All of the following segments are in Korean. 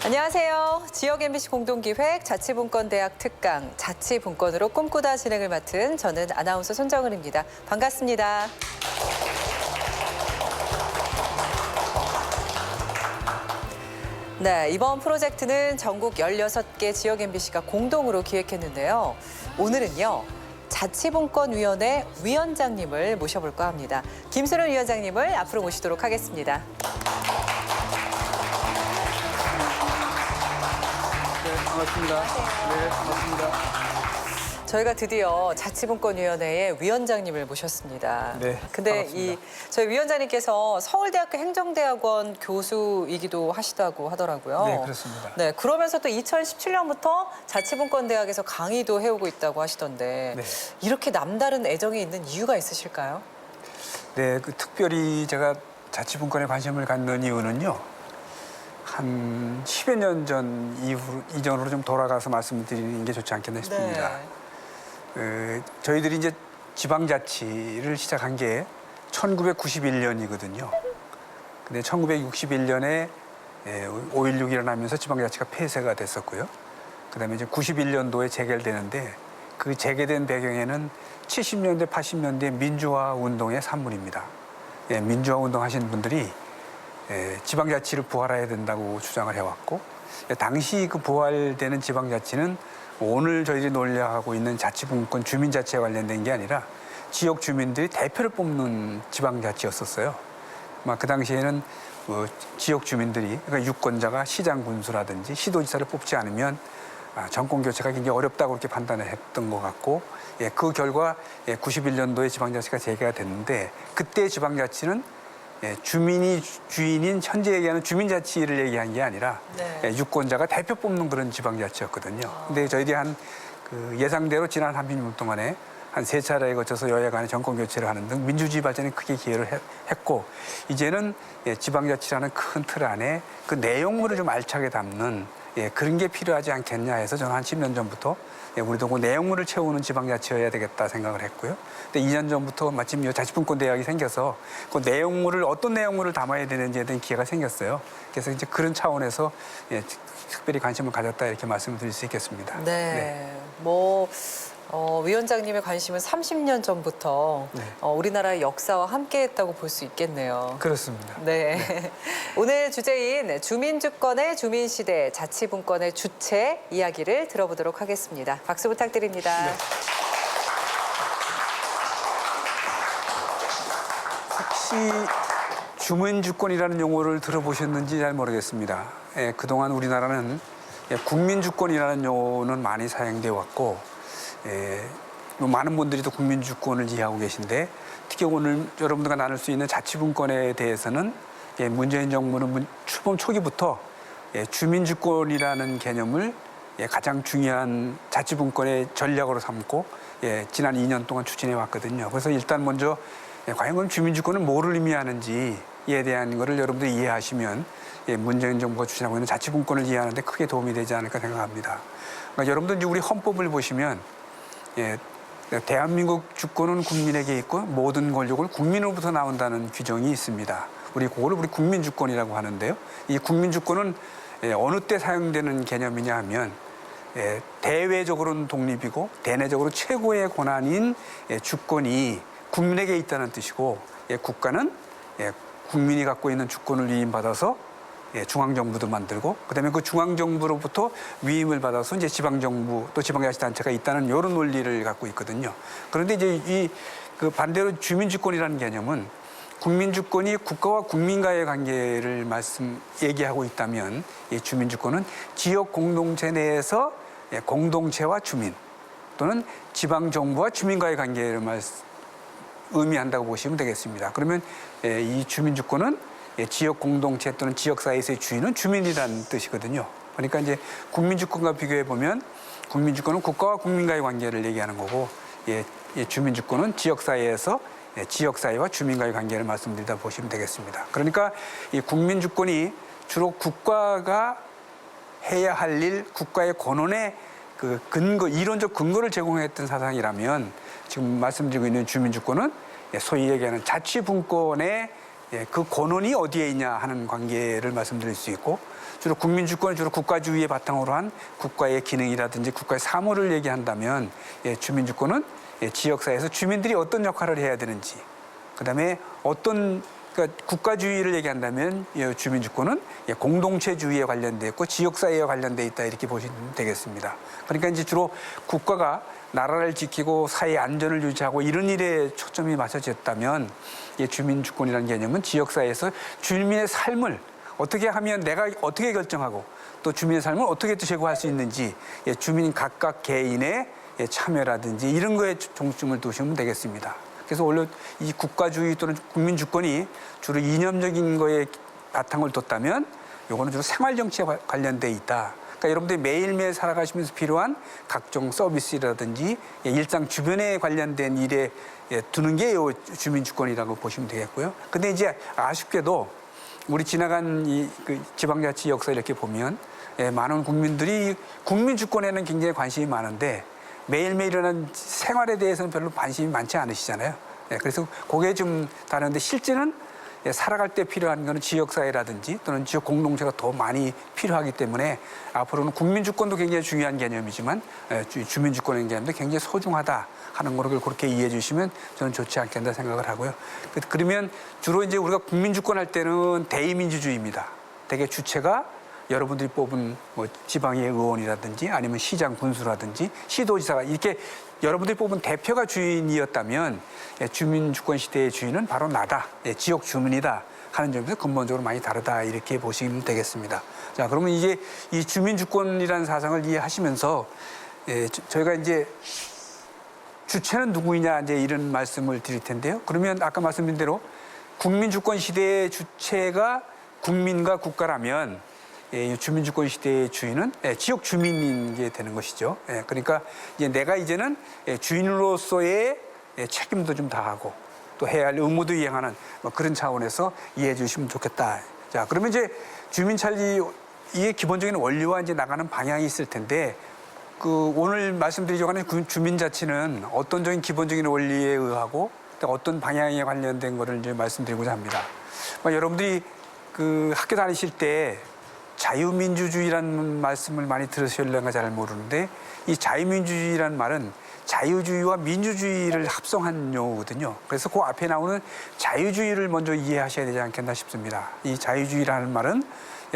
안녕하세요. 지역 MBC 공동기획 자치분권대학 특강 자치분권으로 꿈꾸다 진행을 맡은 저는 아나운서 손정은입니다. 반갑습니다. 네, 이번 프로젝트는 전국 16개 지역 MBC가 공동으로 기획했는데요. 오늘은요, 자치분권위원회 위원장님을 모셔볼까 합니다. 김순우 위원장님을 앞으로 모시도록 하겠습니다. 반갑습니다. 네, 반갑습니다. 저희가 드디어 자치분권위원회의 위원장님을 모셨습니다. 네, 근데 반갑습니다. 저희 위원장님께서 서울대학교 행정대학원 교수이기도 하시다고 하더라고요. 네, 그렇습니다. 네, 그러면서 또 2017년부터 자치분권대학에서 강의도 해오고 있다고 하시던데 네. 이렇게 남다른 애정이 있는 이유가 있으실까요? 네, 특별히 제가 자치분권에 관심을 갖는 이유는요. 한 10여 년 전 이전으로 좀 돌아가서 말씀드리는 게 좋지 않겠나 싶습니다. 저희들이 이제 지방자치를 시작한 게 1991년이거든요. 근데 1961년에 5.16이 일어나면서 지방자치가 폐쇄가 됐었고요. 그다음에 이제 91년도에 재결되는데 그 재개된 배경에는 70년대, 80년대 민주화 운동의 산물입니다. 민주화 운동 하신 분들이 지방자치를 부활해야 된다고 주장을 해왔고, 당시 그 부활되는 지방자치는 오늘 저희들이 논의하고 있는 자치분권 주민자치에 관련된 게 아니라 지역 주민들이 대표를 뽑는 지방자치였었어요. 그 당시에는 지역 주민들이, 그러니까 유권자가 시장 군수라든지 시도지사를 뽑지 않으면 정권 교체가 굉장히 어렵다고 그렇게 판단을 했던 것 같고, 그 결과 91년도에 지방자치가 재개가 됐는데, 그때 지방자치는 주민이 주인인 현재 얘기하는 주민자치를 얘기한 게 아니라 유권자가 대표 뽑는 그런 지방자치였거든요. 근데 저희들이 예상대로 지난 30년 동안에 한 3차례에 거쳐서 여야 간의 정권 교체를 하는 등 민주주의 발전에 크게 기여를 했고, 이제는 지방자치라는 큰 틀 안에 그 내용물을 좀 알차게 담는 그런 게 필요하지 않겠냐 해서 저는 한 10년 전부터 우리도 그 내용물을 채우는 지방자치여야 되겠다 생각을 했고요. 근데 2년 전부터 마침 이 자치분권 대학이 생겨서 그 내용물을 어떤 내용물을 담아야 되는지에 대한 기회가 생겼어요. 그래서 이제 그런 차원에서 특별히 관심을 가졌다 이렇게 말씀을 드릴 수 있겠습니다. 네. 위원장님의 관심은 30년 전부터 우리나라의 역사와 함께했다고 볼 수 있겠네요. 그렇습니다. 네. 오늘 주제인 주민주권의 주민시대, 자치분권의 주체 이야기를 들어보도록 하겠습니다. 박수 부탁드립니다. 네. 혹시 주민주권이라는 용어를 들어보셨는지 잘 모르겠습니다. 그동안 우리나라는 국민주권이라는 용어는 많이 사용되어 왔고, 많은 분들이 또 국민주권을 이해하고 계신데, 특히 오늘 여러분들과 나눌 수 있는 자치분권에 대해서는 문재인 정부는 출범 초기부터 주민주권이라는 개념을 가장 중요한 자치분권의 전략으로 삼고 지난 2년 동안 추진해 왔거든요. 그래서 일단 먼저 과연 그럼 주민주권은 뭐를 의미하는지에 대한 거를 여러분들이 이해하시면 문재인 정부가 추진하고 있는 자치분권을 이해하는 데 크게 도움이 되지 않을까 생각합니다. 그러니까 여러분들 이제 우리 헌법을 보시면 대한민국 주권은 국민에게 있고 모든 권력을 국민으로부터 나온다는 규정이 있습니다. 그거를 우리 국민주권이라고 하는데요. 이 국민주권은 어느 때 사용되는 개념이냐 하면 대외적으로는 독립이고 대내적으로 최고의 권한인 주권이 국민에게 있다는 뜻이고, 국가는 국민이 갖고 있는 주권을 위임받아서 중앙정부도 만들고, 그다음에 그 중앙정부로부터 위임을 받아서 이제 지방정부 또 지방자치단체가 있다는 이런 논리를 갖고 있거든요. 그런데 이제 그 반대로 주민주권이라는 개념은 국민주권이 국가와 국민과의 관계를 얘기하고 있다면, 이 주민주권은 지역 공동체 내에서 공동체와 주민 또는 지방정부와 주민과의 관계를 의미한다고 보시면 되겠습니다. 그러면 이 주민주권은 지역 공동체 또는 지역사회에서의 주인은 주민이라는 뜻이거든요. 그러니까 이제 국민주권과 비교해 보면 국민주권은 국가와 국민과의 관계를 얘기하는 거고, 주민주권은 지역사회에서 지역사회와 주민과의 관계를 말씀드리다 보시면 되겠습니다. 그러니까 이 국민주권이 주로 국가가 해야 할 일, 국가의 권한의 그 근거, 이론적 근거를 제공했던 사상이라면, 지금 말씀드리고 있는 주민주권은 소위 얘기하는 자치분권의 그 권한이 어디에 있냐 하는 관계를 말씀드릴 수 있고, 주로 국민주권은 주로 국가주의의 바탕으로 한 국가의 기능이라든지 국가의 사무를 얘기한다면 주민주권은 지역사회에서 주민들이 어떤 역할을 해야 되는지 그다음에 그러니까 국가주의를 얘기한다면 주민주권은 공동체주의에 관련돼 있고 지역사회에 관련돼 있다 이렇게 보시면 되겠습니다. 그러니까 이제 주로 국가가 나라를 지키고 사회 안전을 유지하고 이런 일에 초점이 맞춰졌다면 주민주권이라는 개념은 지역사회에서 주민의 삶을 어떻게 하면 내가 어떻게 결정하고 또 주민의 삶을 어떻게 또 제고할 수 있는지 주민 각각 개인의 참여라든지 이런 거에 중점을 두시면 되겠습니다. 그래서 원래 이 국가주의 또는 국민주권이 주로 이념적인 거에 바탕을 뒀다면 요거는 주로 생활정치에 관련돼 있다. 그러니까 여러분들이 매일매일 살아가시면서 필요한 각종 서비스라든지 일상 주변에 관련된 일에 두는 게 요 주민주권이라고 보시면 되겠고요. 근데 이제 아쉽게도 우리 지나간 그 지방자치 역사 이렇게 보면 많은 국민들이 국민주권에는 굉장히 관심이 많은데 매일매일 일어나는 생활에 대해서는 별로 관심이 많지 않으시잖아요. 그래서 그게 좀 다른데 실제는 살아갈 때 필요한 거는 지역사회라든지 또는 지역 공동체가 더 많이 필요하기 때문에 앞으로는 국민주권도 굉장히 중요한 개념이지만 주민주권의 개념도 굉장히 소중하다 하는 거를 그렇게 이해해 주시면 저는 좋지 않겠다 생각을 하고요. 그러면 주로 이제 우리가 국민주권 할 때는 대의민주주의입니다. 대개 주체가 여러분들이 뽑은 뭐 지방의 의원이라든지 아니면 시장 군수라든지 시도지사가 이렇게 여러분들이 뽑은 대표가 주인이었다면 주민주권 시대의 주인은 바로 나다, 지역 주민이다 하는 점에서 근본적으로 많이 다르다 이렇게 보시면 되겠습니다. 자, 그러면 이제 이 주민주권이라는 사상을 이해하시면서 저희가 이제 주체는 누구이냐 이제 이런 말씀을 드릴 텐데요. 그러면 아까 말씀드린 대로 국민주권 시대의 주체가 국민과 국가라면 주민주권 시대의 주인은 지역 주민인 게 되는 것이죠. 그러니까 이제 내가 이제는 주인으로서의 책임도 좀 다하고 또 해야 할 의무도 이행하는 뭐 그런 차원에서 이해해 주시면 좋겠다. 자, 그러면 이제 주민찰리의 기본적인 원리와 이제 나가는 방향이 있을 텐데 그 오늘 말씀드리려고 하는 주민자치는 어떤 적인 기본적인 원리에 의하고 또 어떤 방향에 관련된 거를 이제 말씀드리고자 합니다. 여러분들이 그 학교 다니실 때 자유민주주의라는 말씀을 많이 들으실려나 잘 모르는데 이 자유민주주의라는 말은 자유주의와 민주주의를 합성한 용어거든요. 그래서 그 앞에 나오는 자유주의를 먼저 이해하셔야 되지 않겠나 싶습니다. 이 자유주의라는 말은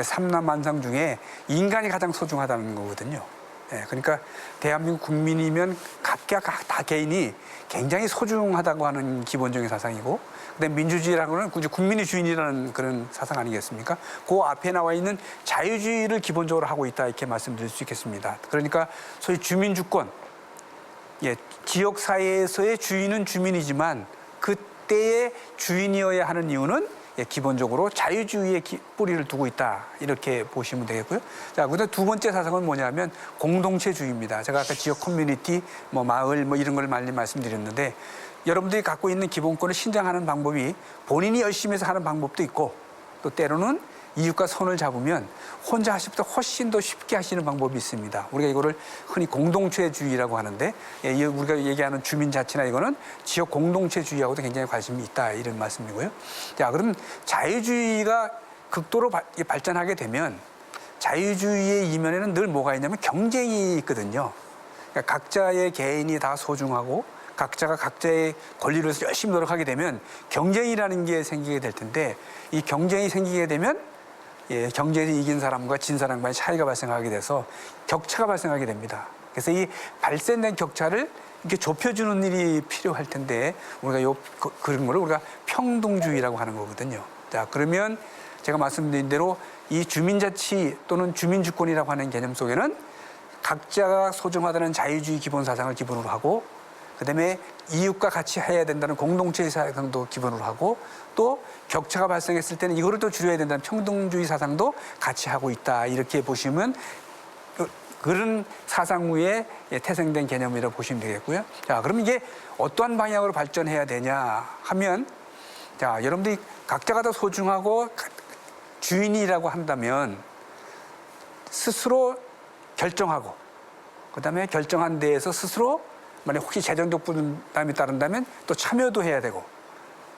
삼라만상 중에 인간이 가장 소중하다는 거거든요. 그러니까 대한민국 국민이면 각각 다 개인이 굉장히 소중하다고 하는 기본적인 사상이고 근데 민주주의라는 건 굳이 국민이 주인이라는 그런 사상 아니겠습니까? 그 앞에 나와 있는 자유주의를 기본적으로 하고 있다 이렇게 말씀드릴 수 있겠습니다. 그러니까 소위 주민주권, 지역사회에서의 주인은 주민이지만 그때의 주인이어야 하는 이유는 기본적으로 자유주의의 뿌리를 두고 있다 이렇게 보시면 되겠고요. 자, 그다음 두 번째 사상은 뭐냐면 공동체주의입니다. 제가 아까 지역 커뮤니티, 뭐 마을 뭐 이런 걸 많이 말씀드렸는데 여러분들이 갖고 있는 기본권을 신장하는 방법이 본인이 열심히 해서 하는 방법도 있고 또 때로는 이웃과 손을 잡으면 혼자 하실 때 훨씬 더 쉽게 하시는 방법이 있습니다. 우리가 이거를 흔히 공동체주의라고 하는데 우리가 얘기하는 주민자치나 이거는 지역 공동체주의하고도 굉장히 관심이 있다 이런 말씀이고요. 자, 그럼 자유주의가 극도로 발전하게 되면 자유주의의 이면에는 늘 뭐가 있냐면 경쟁이 있거든요. 그러니까 각자의 개인이 다 소중하고 각자가 각자의 권리를 위해서 열심히 노력하게 되면 경쟁이라는 게 생기게 될 텐데 이 경쟁이 생기게 되면 경쟁에서 이긴 사람과 진 사람 간의 차이가 발생하게 돼서 격차가 발생하게 됩니다. 그래서 이 발생된 격차를 이렇게 좁혀주는 일이 필요할 텐데 우리가 그런 거를 우리가 평등주의라고 하는 거거든요. 자, 그러면 제가 말씀드린 대로 이 주민자치 또는 주민주권이라고 하는 개념 속에는 각자가 소중하다는 자유주의 기본 사상을 기본으로 하고 그다음에 이웃과 같이 해야 된다는 공동체의 사상도 기본으로 하고 또 격차가 발생했을 때는 이거를 또 줄여야 된다는 평등주의 사상도 같이 하고 있다 이렇게 보시면 그런 사상 후에 태생된 개념이라고 보시면 되겠고요. 자, 그럼 이게 어떠한 방향으로 발전해야 되냐 하면 자, 여러분들이 각자가 더 소중하고 주인이라고 한다면 스스로 결정하고 그다음에 결정한 데에서 스스로 만약 혹시 재정적 부담이 따른다면 또 참여도 해야 되고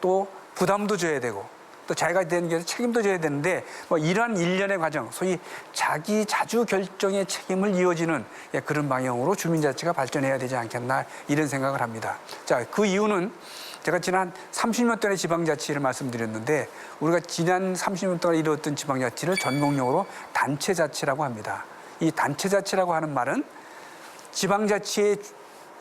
또 부담도 줘야 되고 또 자기가 되는 게 책임도 져야 되는데 뭐 이러한 일련의 과정, 소위 자기 자주 결정의 책임을 이어지는 그런 방향으로 주민자치가 발전해야 되지 않겠나 이런 생각을 합니다. 자, 그 이유는 제가 지난 30년 동안의 지방자치를 말씀드렸는데 우리가 지난 30년 동안 이루었던 지방자치를 전공용어로 단체자치라고 합니다. 이 단체자치라고 하는 말은 지방자치의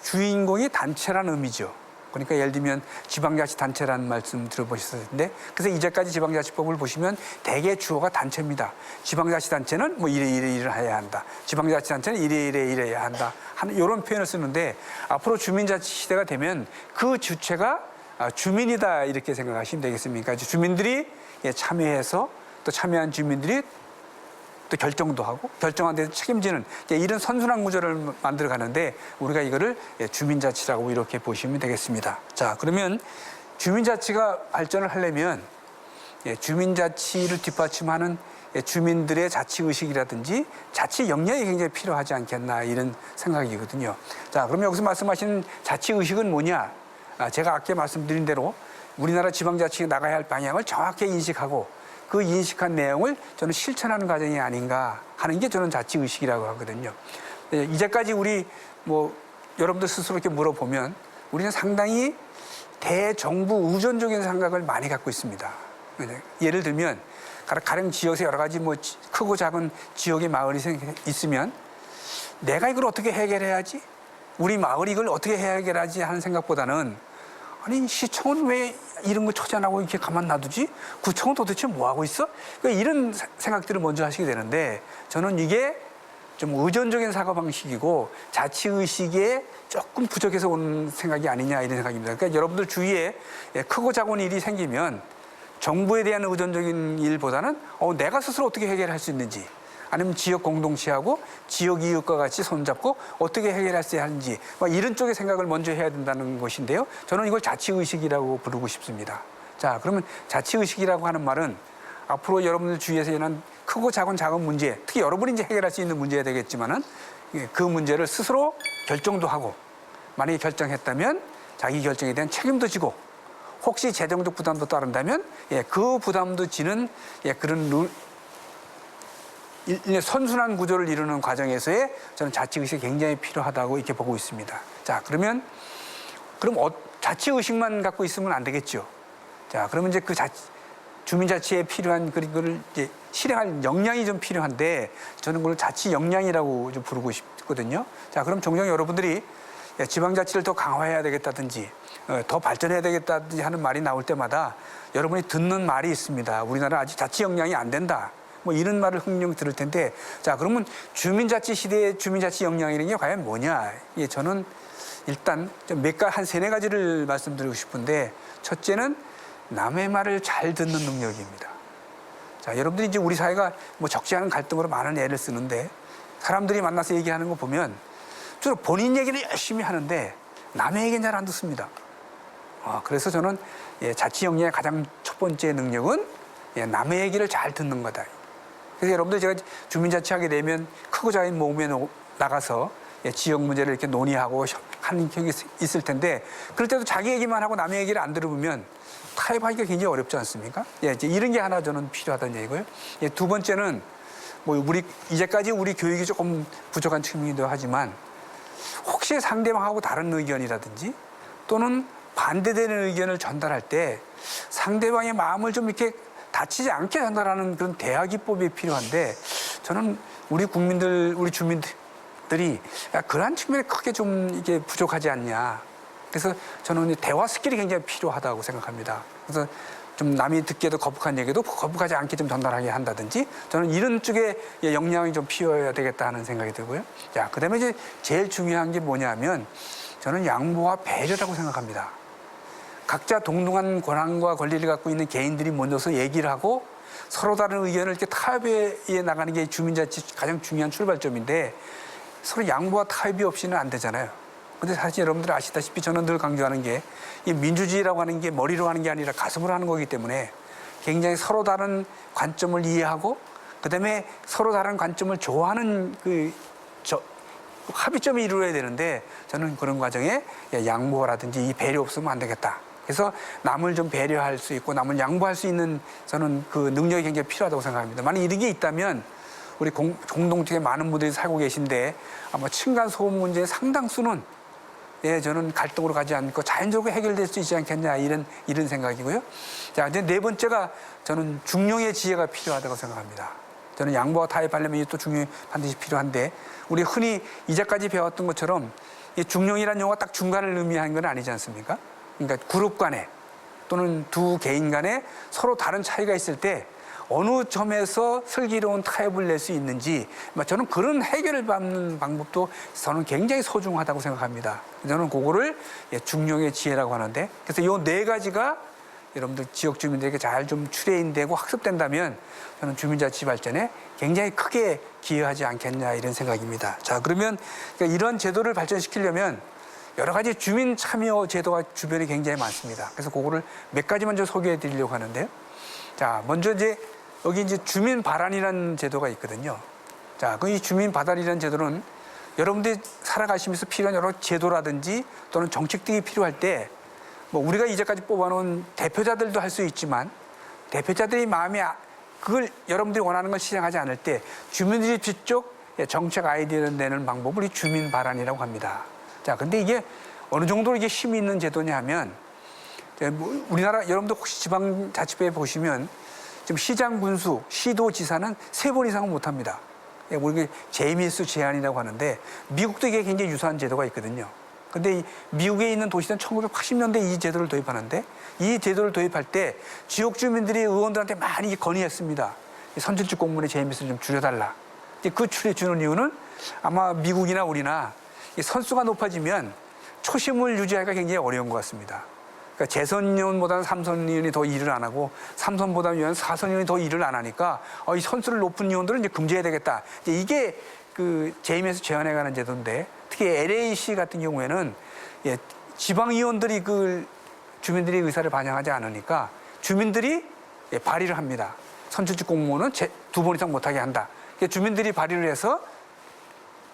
주인공이 단체라는 의미죠. 그러니까 예를 들면 지방자치단체라는 말씀 들어보셨을 텐데 그래서 이제까지 지방자치법을 보시면 대개 주어가 단체입니다. 지방자치단체는 뭐 이래 해야 한다. 지방자치단체는 이래야 한다. 하는 이런 표현을 쓰는데 앞으로 주민자치 시대가 되면 그 주체가 주민이다 이렇게 생각하시면 되겠습니까? 주민들이 참여해서 또 참여한 주민들이 또 결정도 하고 결정한 데서 책임지는 이런 선순환 구조를 만들어 가는데 우리가 이거를 주민자치라고 이렇게 보시면 되겠습니다. 자, 그러면 주민자치가 발전을 하려면 주민자치를 뒷받침하는 주민들의 자치의식이라든지 자치 역량이 굉장히 필요하지 않겠나 이런 생각이거든요. 자, 그럼 여기서 말씀하시는 자치의식은 뭐냐? 제가 아까 말씀드린 대로 우리나라 지방자치가 나가야 할 방향을 정확히 인식하고 그 인식한 내용을 저는 실천하는 과정이 아닌가 하는 게 저는 자치의식이라고 하거든요. 이제까지 우리 여러분들 스스로 이렇게 물어보면 우리는 상당히 대정부 의존적인 생각을 많이 갖고 있습니다. 예를 들면 가령 지역에서 여러 가지 크고 작은 지역의 마을이 있으면 내가 이걸 어떻게 해결해야지? 우리 마을이 이걸 어떻게 해결하지 하는 생각보다는 아니 시청은 왜 이런 거 처리 안 하고 이렇게 가만 놔두지? 구청은 도대체 뭐 하고 있어? 그러니까 이런 생각들을 먼저 하시게 되는데 저는 이게 좀 의존적인 사고방식이고 자치의식에 조금 부족해서 온 생각이 아니냐 이런 생각입니다. 그러니까 여러분들 주위에 크고 작은 일이 생기면 정부에 대한 의존적인 일보다는 내가 스스로 어떻게 해결할 수 있는지 아니면 지역 공동체하고 지역 이웃과 같이 손잡고 어떻게 해결할 수 하는지 이런 쪽의 생각을 먼저 해야 된다는 것인데요. 저는 이걸 자치의식이라고 부르고 싶습니다. 자, 그러면 자치의식이라고 하는 말은 앞으로 여러분들 주위에서 일어난 크고 작은 문제, 특히 여러분이 이제 해결할 수 있는 문제가 되겠지만은 그 문제를 스스로 결정도 하고 만약에 결정했다면 자기 결정에 대한 책임도 지고 혹시 재정적 부담도 따른다면 그 부담도 지는 그런 선순환 구조를 이루는 과정에서의 저는 자치의식이 굉장히 필요하다고 이렇게 보고 있습니다. 자, 그럼 자치의식만 갖고 있으면 안 되겠죠. 자, 그러면 이제 주민자치에 필요한 그걸 이제 실행할 역량이 좀 필요한데 저는 그걸 자치 역량이라고 좀 부르고 싶거든요. 자, 그럼 종종 여러분들이 지방자치를 더 강화해야 되겠다든지 더 발전해야 되겠다든지 하는 말이 나올 때마다 여러분이 듣는 말이 있습니다. 우리나라 아직 자치 역량이 안 된다. 이런 말을 흥룡 들을 텐데, 자, 그러면 주민자치 시대의 주민자치 역량이라는 게 과연 뭐냐? 저는 일단 한 세네 가지를 말씀드리고 싶은데, 첫째는 남의 말을 잘 듣는 능력입니다. 자, 여러분들이 이제 우리 사회가 적지 않은 갈등으로 많은 애를 쓰는데, 사람들이 만나서 얘기하는 거 보면 주로 본인 얘기는 열심히 하는데, 남의 얘기는 잘 안 듣습니다. 그래서 저는 자치 역량의 가장 첫 번째 능력은 남의 얘기를 잘 듣는 거다. 그래서 여러분들 제가 주민자치하게 되면 크고 작은 모임에 나가서 지역 문제를 이렇게 논의하고 하는 경우가 있을 텐데 그럴 때도 자기 얘기만 하고 남의 얘기를 안 들어보면 타협하기가 굉장히 어렵지 않습니까? 이제 이런 게 하나 저는 필요하다는 얘기고요. 두 번째는 이제까지 우리 교육이 조금 부족한 측면이기도 하지만 혹시 상대방하고 다른 의견이라든지 또는 반대되는 의견을 전달할 때 상대방의 마음을 좀 이렇게 다치지 않게 전달하는 그런 대화 기법이 필요한데 저는 우리 주민들이 그러한 측면에 크게 좀 이게 부족하지 않냐. 그래서 저는 대화 스킬이 굉장히 필요하다고 생각합니다. 그래서 좀 남이 듣기에도 거북한 얘기도 거북하지 않게 좀 전달하게 한다든지 저는 이런 쪽에 역량이 좀 필요해야 되겠다 하는 생각이 들고요. 자, 그다음에 이제 제일 중요한 게 뭐냐면 저는 양보와 배려라고 생각합니다. 각자 동등한 권한과 권리를 갖고 있는 개인들이 먼저서 얘기를 하고 서로 다른 의견을 이렇게 타협해 나가는 게 주민자치 가장 중요한 출발점인데 서로 양보와 타협이 없이는 안 되잖아요. 근데 사실 여러분들 아시다시피 저는 늘 강조하는 게 이 민주주의라고 하는 게 머리로 하는 게 아니라 가슴으로 하는 거기 때문에 굉장히 서로 다른 관점을 이해하고 그다음에 서로 다른 관점을 좋아하는 합의점이 이루어야 되는데 저는 그런 과정에 양보라든지 이 배려 없으면 안 되겠다. 그래서 남을 좀 배려할 수 있고 남을 양보할 수 있는 저는 그 능력이 굉장히 필요하다고 생각합니다. 만약 이런 게 있다면 우리 공동체에 많은 분들이 살고 계신데 아마 층간소음 문제의 상당수는 저는 갈등으로 가지 않고 자연적으로 해결될 수 있지 않겠냐 이런 생각이고요. 자, 이제 네 번째가 저는 중용의 지혜가 필요하다고 생각합니다. 저는 양보와 타협하려면 또 중용이 반드시 필요한데 우리 흔히 이제까지 배웠던 것처럼 이 중용이라는 용어가 딱 중간을 의미하는 건 아니지 않습니까? 그러니까 그룹 간에 또는 두 개인 간에 서로 다른 차이가 있을 때 어느 점에서 슬기로운 타협을 낼 수 있는지 저는 그런 해결을 받는 방법도 저는 굉장히 소중하다고 생각합니다. 저는 그거를 중용의 지혜라고 하는데 그래서 이 네 가지가 여러분들 지역 주민들에게 잘 좀 추레인되고 학습된다면 저는 주민자치 발전에 굉장히 크게 기여하지 않겠냐 이런 생각입니다. 자, 그러면 이런 제도를 발전시키려면 여러 가지 주민 참여 제도가 주변에 굉장히 많습니다. 그래서 그거를 몇 가지 먼저 소개해 드리려고 하는데요. 자, 먼저 여기 주민 발안이라는 제도가 있거든요. 자, 이 주민 발안이라는 제도는 여러분들이 살아가시면서 필요한 여러 제도라든지 또는 정책 등이 필요할 때 우리가 이제까지 뽑아놓은 대표자들도 할 수 있지만 대표자들이 마음에 그걸 여러분들이 원하는 걸 실행하지 않을 때 주민들이 직접 정책 아이디어를 내는 방법을 이 주민 발안이라고 합니다. 자, 근데 이게 어느 정도로 이게 힘이 있는 제도냐 하면 우리나라 여러분들 혹시 지방자치법에 보시면 지금 시장 군수, 시도지사는 3번 이상은 못합니다. 우리 제이미스 제한이라고 하는데 미국도 이게 굉장히 유사한 제도가 있거든요. 근데 미국에 있는 도시는 1980년대 이 제도를 도입하는데 이 제도를 도입할 때 지역 주민들이 의원들한테 많이 건의했습니다. 선출직 공무원의 제이미스를 좀 줄여달라. 그 줄여주는 이유는 아마 미국이나 우리나 선수가 높아지면 초심을 유지하기가 굉장히 어려운 것 같습니다. 그러니까 재선 의원보다는 삼선 의원이 더 일을 안 하고 삼선보다는 사선 의원이 더 일을 안 하니까 이 선수를 높은 의원들은 이제 금지해야 되겠다. 이게 그 제임에서 제안해가는 제도인데 특히 LAC 같은 경우에는 지방의원들이 그 주민들의 의사를 반영하지 않으니까 주민들이 발의를 합니다. 선출직 공무원은 2번 이상 못하게 한다. 그러니까 주민들이 발의를 해서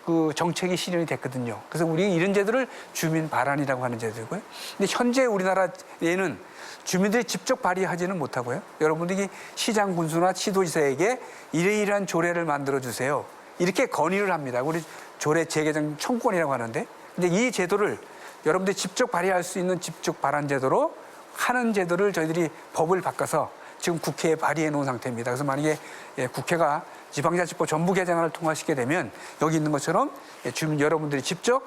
그 정책이 실현이 됐거든요. 그래서 우리 이런 제도를 주민 발안이라고 하는 제도고요. 근데 현재 우리나라에는 주민들이 직접 발의하지는 못하고요. 여러분들이 시장 군수나 시도지사에게 이러이러한 조례를 만들어 주세요. 이렇게 건의를 합니다. 우리 조례 재개정 청구권이라고 하는데, 근데 이 제도를 여러분들이 직접 발의할 수 있는 직접 발안 제도로 하는 제도를 저희들이 법을 바꿔서 지금 국회에 발의해 놓은 상태입니다. 그래서 만약에 국회가 지방자치법 전부 개정안을 통과시키게 되면 여기 있는 것처럼 주민 여러분들이 직접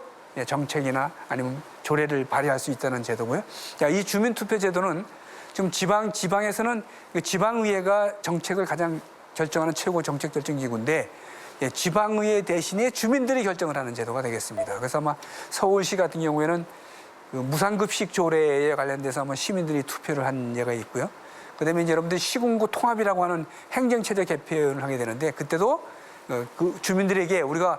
정책이나 아니면 조례를 발의할 수 있다는 제도고요. 자, 이 주민투표 제도는 지금 지방에서는 지방의회가 정책을 가장 결정하는 최고 정책 결정 기구인데 지방의회 대신에 주민들이 결정을 하는 제도가 되겠습니다. 그래서 아마 서울시 같은 경우에는 그 무상급식 조례에 관련돼서 아마 시민들이 투표를 한 예가 있고요. 그다음에 이제 여러분들이 시군구 통합이라고 하는 행정체제 개편을 하게 되는데 그때도 그 주민들에게 우리가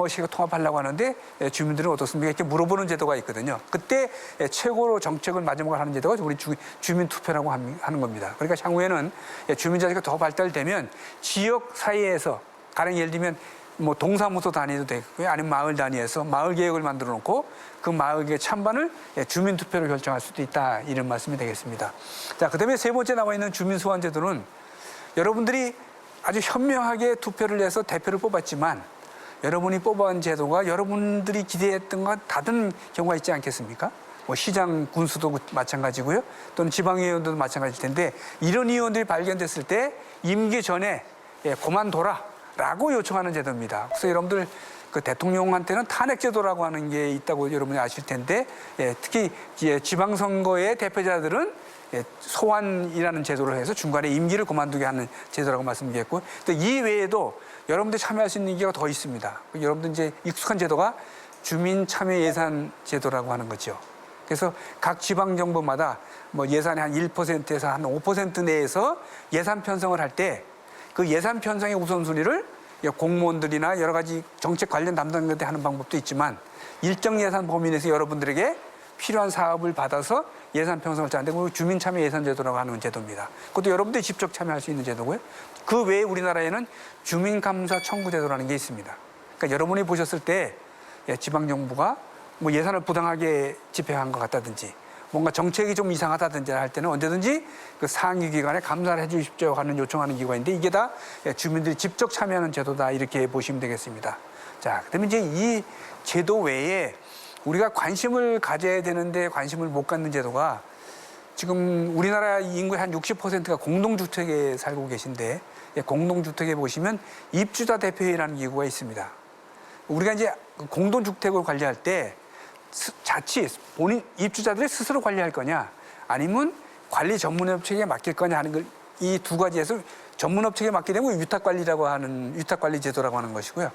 시가 통합하려고 하는데 주민들은 어떻습니까? 이렇게 물어보는 제도가 있거든요. 그때 최고로 정책을 마지막으로 하는 제도가 우리 주민투표라고 하는 겁니다. 그러니까 향후에는 주민자치가 더 발달되면 지역 사이에서 가령 예를 들면 동사무소 단위도 되고요. 아니면 마을 단위에서 마을 계획을 만들어 놓고 그 마을의 찬반을 주민투표로 결정할 수도 있다. 이런 말씀이 되겠습니다. 자, 그 다음에 세 번째 나와 있는 주민소환제도는 여러분들이 아주 현명하게 투표를 해서 대표를 뽑았지만 여러분이 뽑아온 제도가 여러분들이 기대했던 것 다른 경우가 있지 않겠습니까? 시장 군수도 마찬가지고요. 또는 지방의원도 마찬가지일 텐데 이런 의원들이 발견됐을 때 임기 전에 그만둬라. 라고 요청하는 제도입니다. 그래서 여러분들 그 대통령한테는 탄핵제도라고 하는 게 있다고 여러분이 아실 텐데 특히 지방선거의 대표자들은 소환이라는 제도를 해서 중간에 임기를 그만두게 하는 제도라고 말씀드렸고 또 이 외에도 여러분들이 참여할 수 있는 기회가 더 있습니다. 여러분들 이제 익숙한 제도가 주민참여예산 제도라고 하는 거죠. 그래서 각 지방정부마다 예산의 한 1%에서 한 5% 내에서 예산 편성을 할 때 그 예산 편성의 우선순위를 공무원들이나 여러 가지 정책 관련 담당자들이 하는 방법도 있지만 일정 예산 범위 내에서 여러분들에게 필요한 사업을 받아서 예산 편성을 짜는데 그 주민참여 예산제도라고 하는 제도입니다. 그것도 여러분들이 직접 참여할 수 있는 제도고요. 그 외에 우리나라에는 주민감사 청구제도라는 게 있습니다. 그러니까 여러분이 보셨을 때 지방정부가 예산을 부당하게 집행한 것 같다든지 뭔가 정책이 좀 이상하다든지 할 때는 언제든지 그 상위 기관에 감사를 해 주십시오 하는 요청하는 기관인데 이게 다 주민들이 직접 참여하는 제도다 이렇게 보시면 되겠습니다. 자, 그다음에 이제 이 제도 외에 우리가 관심을 가져야 되는데 관심을 못 갖는 제도가 지금 우리나라 인구의 한 60%가 공동주택에 살고 계신데 공동주택에 보시면 입주자 대표회의라는 기구가 있습니다. 우리가 이제 공동주택을 관리할 때 자칫 본인 입주자들이 스스로 관리할 거냐 아니면 관리 전문업체에 맡길 거냐 하는 걸 이 두 가지에서 전문업체에 맡게 되면 위탁관리라고 하는 위탁관리 제도라고 하는 것이고요.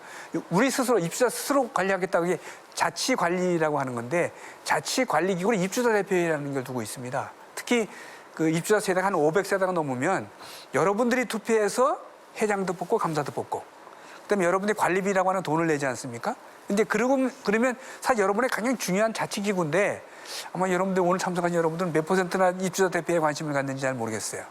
우리 스스로 입주자 스스로 관리하겠다고 이게 자치관리라고 하는 건데 자치관리기구는 입주자 대표회의라는 걸 두고 있습니다. 특히 그 입주자 세대가 한 500세대가 넘으면 여러분들이 투표해서 회장도 뽑고 감사도 뽑고 그다음에 여러분들이 관리비라고 하는 돈을 내지 않습니까? 근데 그러면 사실 여러분의 가장 중요한 자치기구인데 아마 여러분들 오늘 참석하신 여러분들은 몇 %나 입주자 대표에 관심을 갖는지 잘 모르겠어요.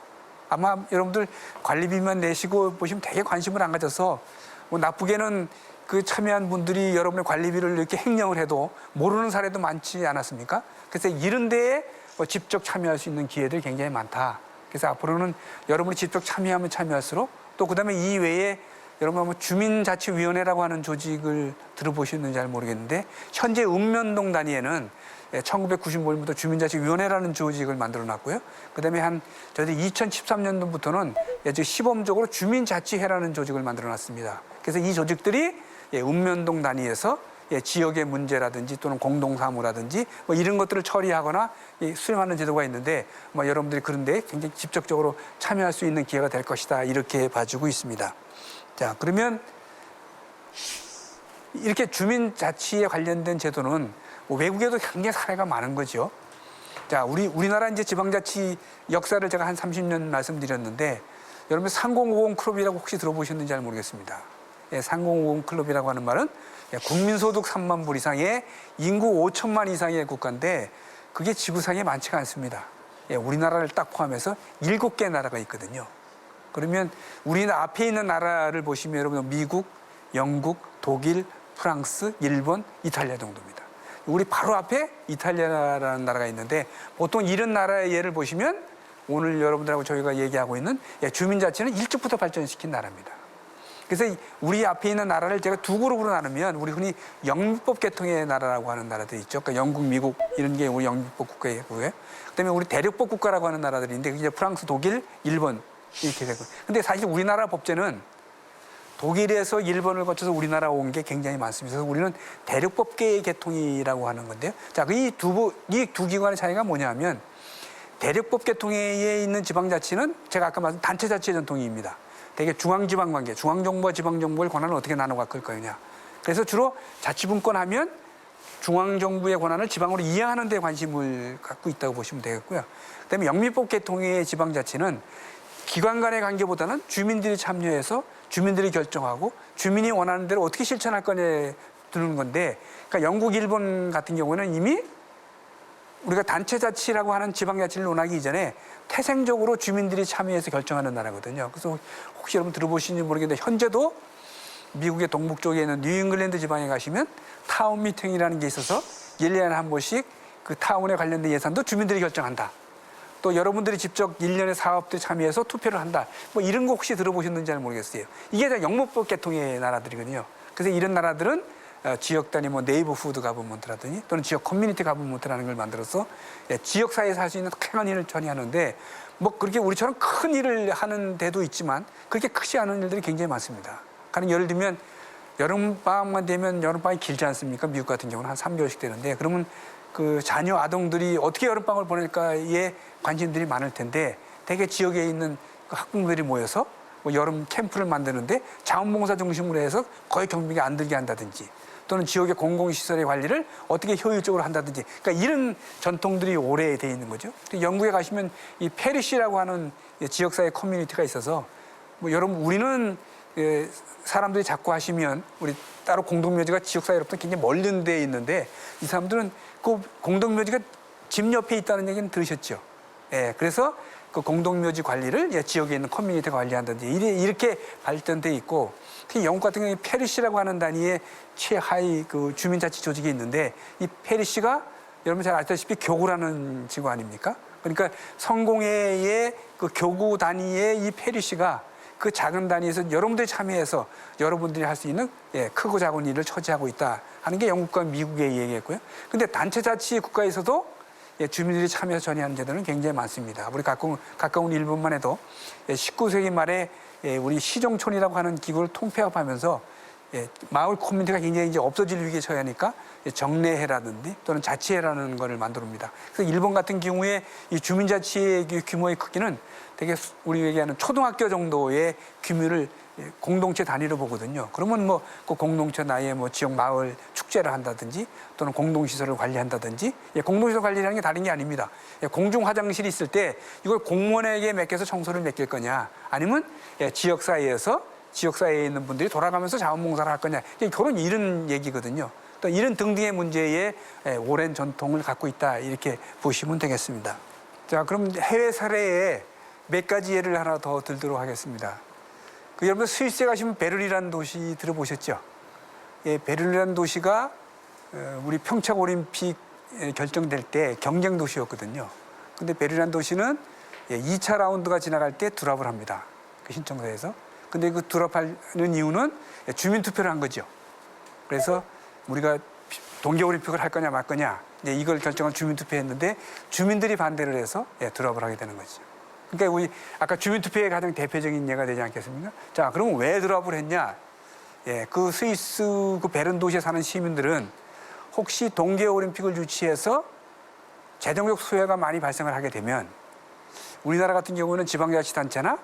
아마 여러분들 관리비만 내시고 보시면 되게 관심을 안 가져서 뭐 나쁘게는 그 참여한 분들이 여러분의 관리비를 이렇게 횡령을 해도 모르는 사례도 많지 않았습니까? 그래서 이런 데에 직접 참여할 수 있는 기회들이 굉장히 많다. 그래서 앞으로는 여러분이 직접 참여하면 참여할수록 또 그다음에 이 외에 여러분 아마 주민자치위원회라고 하는 조직을 들어보셨는지 잘 모르겠는데 현재 읍면동 단위에는 1995년부터 주민자치위원회라는 조직을 만들어놨고요. 그다음에 저희들이 2013년도부터는 시범적으로 주민자치회라는 조직을 만들어놨습니다. 그래서 이 조직들이 읍면동 단위에서 지역의 문제라든지 또는 공동사무라든지 뭐 이런 것들을 처리하거나 수행하는 제도가 있는데 여러분들이 그런데 굉장히 직접적으로 참여할 수 있는 기회가 될 것이다 이렇게 봐주고 있습니다. 자, 그러면 이렇게 주민자치에 관련된 제도는 외국에도 굉장히 사례가 많은 거죠. 자, 우리나라 이제 지방자치 역사를 제가 한 30년 말씀드렸는데 여러분 3050 클럽이라고 혹시 들어보셨는지 잘 모르겠습니다. 3050 클럽이라고 하는 말은 국민소득 3만 불 이상의 인구 5천만 이상의 국가인데 그게 지구상에 많지가 않습니다. 우리나라를 딱 포함해서 7개 나라가 있거든요. 그러면 우리나라 앞에 있는 나라를 보시면 여러분 미국, 영국, 독일, 프랑스, 일본, 이탈리아 정도입니다. 우리 바로 앞에 이탈리아라는 나라가 있는데 보통 이런 나라의 예를 보시면 오늘 여러분들하고 저희가 얘기하고 있는 주민자치는 일찍부터 발전시킨 나라입니다. 그래서 우리 앞에 있는 나라를 제가 두 그룹으로 나누면 우리 흔히 영미법 계통의 나라라고 하는 나라들이 있죠. 그러니까 영국, 미국 이런 게 우리 영미법 국가이고요. 그다음에 우리 대륙법 국가라고 하는 나라들인데 그게 프랑스, 독일, 일본 이렇게 되고. 근데 사실 우리나라 법제는 독일에서 일본을 거쳐서 우리나라 온 게 굉장히 많습니다. 그래서 우리는 대륙법계의 계통이라고 하는 건데요. 자, 이 두 기관의 차이가 뭐냐면 대륙법 계통에 있는 지방자치는 제가 아까 말씀 단체자치 전통입니다. 되게 중앙지방관계, 중앙정부와 지방정부의 권한을 어떻게 나눠 가질 거냐. 그래서 주로 자치분권하면 중앙정부의 권한을 지방으로 이양하는 데 관심을 갖고 있다고 보시면 되겠고요. 그다음에 영미법 계통의 지방자치는 기관 간의 관계보다는 주민들이 참여해서 주민들이 결정하고 주민이 원하는 대로 어떻게 실천할 거냐에 두는 건데 그러니까 영국, 일본 같은 경우는 이미 우리가 단체자치라고 하는 지방자치를 논하기 이전에 태생적으로 주민들이 참여해서 결정하는 나라거든요. 그래서 혹시 여러분 들어보시는지 모르겠는데 현재도 미국의 동북 쪽에 있는 뉴잉글랜드 지방에 가시면 타운 미팅이라는 게 있어서 1년에 한 번씩 그 타운에 관련된 예산도 주민들이 결정한다. 또 여러분들이 직접 1년의 사업들에 참여해서 투표를 한다. 뭐 이런 거 혹시 들어보셨는지 잘 모르겠어요. 이게 다 영미법 계통의 나라들이거든요. 그래서 이런 나라들은 지역 단위 뭐 네이버후드 가버먼트라든지 또는 지역 커뮤니티 가버먼트라는 걸 만들어서 지역 사회에서 할 수 있는 다양한 일을 처리하는데 뭐 그렇게 우리처럼 큰 일을 하는 데도 있지만 그렇게 크지 않은 일들이 굉장히 많습니다. 그러니까 예를 들면 여름방학만 되면 여름방학이 길지 않습니까? 미국 같은 경우는 한 3개월씩 되는데 그러면 그 자녀 아동들이 어떻게 여름방학을 보낼까에 관심들이 많을 텐데 대개 지역에 있는 그 학부모들이 모여서 뭐 여름 캠프를 만드는데 자원봉사 중심으로 해서 거의 경비가 안 들게 한다든지 또는 지역의 공공시설의 관리를 어떻게 효율적으로 한다든지 그러니까 이런 전통들이 오래돼 있는 거죠. 영국에 가시면 이 페리시라고 하는 지역사회 커뮤니티가 있어서 뭐 여러분 우리는 사람들이 자꾸 하시면 우리 따로 공동묘지가 지역사회로부터 굉장히 멀는 데에 있는데 이 사람들은 그 공동묘지가 집 옆에 있다는 얘기는 들으셨죠. 그래서 그 공동묘지 관리를 지역에 있는 커뮤니티가 관리한다든지 이렇게 발전돼 있고 특히 영국 같은 경우에 페리시라고 하는 단위의 최하위 그 주민자치 조직이 있는데 이 페리시가 여러분 잘 아시다시피 교구라는 지구 아닙니까? 그러니까 성공회의 그 교구 단위의 이 페리시가 그 작은 단위에서 여러분들이 참여해서 여러분들이 할 수 있는 크고 작은 일을 처치하고 있다 하는 게 영국과 미국의 얘기였고요. 근데 단체 자치 국가에서도 주민들이 참여해서 전이하는 제도는 굉장히 많습니다. 우리 가까운 일본만 해도 19세기 말에 우리 시정촌이라고 하는 기구를 통폐합하면서 마을 커뮤니티가 굉장히 이제 없어질 위기에 처하니까 정례회라든지 또는 자치회라는 것을 만듭니다. 그래서 일본 같은 경우에 이 주민자치의 규모의 크기는 되게 우리 얘기하는 초등학교 정도의 규모를 공동체 단위로 보거든요. 그러면 뭐 그 공동체 나이에 뭐 지역 마을 축제를 한다든지 또는 공동시설을 관리한다든지 공동시설 관리라는 게 다른 게 아닙니다. 공중 화장실이 있을 때 이걸 공무원에게 맡겨서 청소를 맡길 거냐 아니면 지역사회에서 지역사회에 있는 분들이 돌아가면서 자원봉사를 할 거냐 그런 이런 얘기거든요. 또 이런 등등의 문제에 오랜 전통을 갖고 있다 이렇게 보시면 되겠습니다. 자, 그럼 해외 사례에 몇 가지 예를 하나 더 들도록 하겠습니다. 여러분 스위스에 가시면 베를린이라는 도시 들어보셨죠? 베를린이라는 도시가 우리 평창 올림픽 결정될 때 경쟁 도시였거든요. 근데 베를린 도시는 2차 라운드가 지나갈 때 드랍을 합니다. 그 신청서에서. 근데 그 드랍하는 이유는 주민 투표를 한 거죠. 그래서 우리가 동계올림픽을 할 거냐 말 거냐 이걸 결정한 주민 투표했는데 주민들이 반대를 해서 드랍을 하게 되는 거죠. 그러니까 우리 아까 주민 투표의 가장 대표적인 예가 되지 않겠습니까? 자, 그럼 왜 드랍을 했냐? 그 스위스 그 베른 도시에 사는 시민들은 혹시 동계올림픽을 유치해서 재정적 수혜가 많이 발생을 하게 되면 우리나라 같은 경우는 지방자치단체나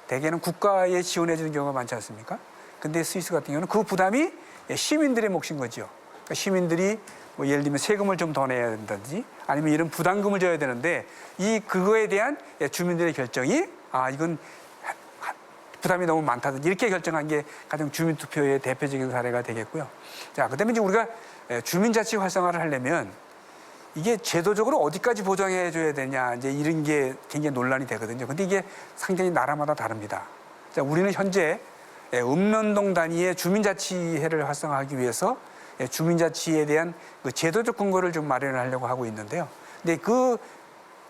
대개는 국가에 지원해 주는 경우가 많지 않습니까? 근데 스위스 같은 경우는 그 부담이 시민들의 몫인 거죠. 그러니까 시민들이 뭐 예를 들면 세금을 좀 더 내야 된다든지 아니면 이런 부담금을 져야 되는데 그거에 대한 주민들의 결정이 이건 부담이 너무 많다든지 이렇게 결정한 게 가장 주민투표의 대표적인 사례가 되겠고요. 자, 그다음에 이제 우리가 주민자치 활성화를 하려면 이게 제도적으로 어디까지 보장해 줘야 되냐 이제 이런 게 굉장히 논란이 되거든요. 근데 이게 상당히 나라마다 다릅니다. 자, 우리는 현재 읍면동 단위의 주민자치회를 활성화하기 위해서 주민자치에 대한 그 제도적 근거를 좀 마련을 하려고 하고 있는데요. 근데 그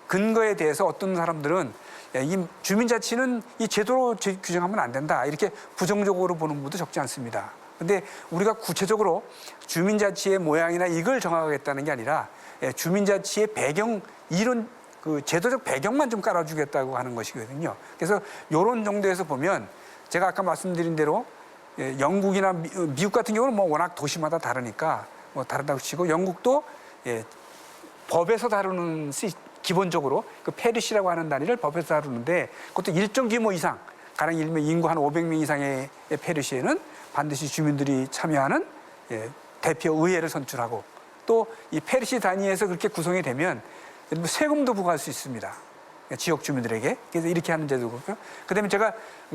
근거에 대해서 어떤 사람들은 이 주민자치는 이 제도로 규정하면 안 된다 이렇게 부정적으로 보는 분도 적지 않습니다. 근데 우리가 구체적으로 주민자치의 모양이나 이걸 정하겠다는 게 아니라 주민자치의 배경 이런 그 제도적 배경만 좀 깔아주겠다고 하는 것이거든요. 그래서 이런 정도에서 보면 제가 아까 말씀드린 대로 영국이나 미국 같은 경우는 뭐 워낙 도시마다 다르니까 뭐 다르다고 치고 영국도 법에서 다루는 기본적으로 그 페리시라고 하는 단위를 법에서 다루는데 그것도 일정 규모 이상 가령 일면 인구 한 500명 이상의 페리시에는 반드시 주민들이 참여하는 대표 의회를 선출하고 또 이 페리시 단위에서 그렇게 구성이 되면 세금도 부과할 수 있습니다. 지역 주민들에게. 그래서 이렇게 하는 제도고요. 그다음에 제가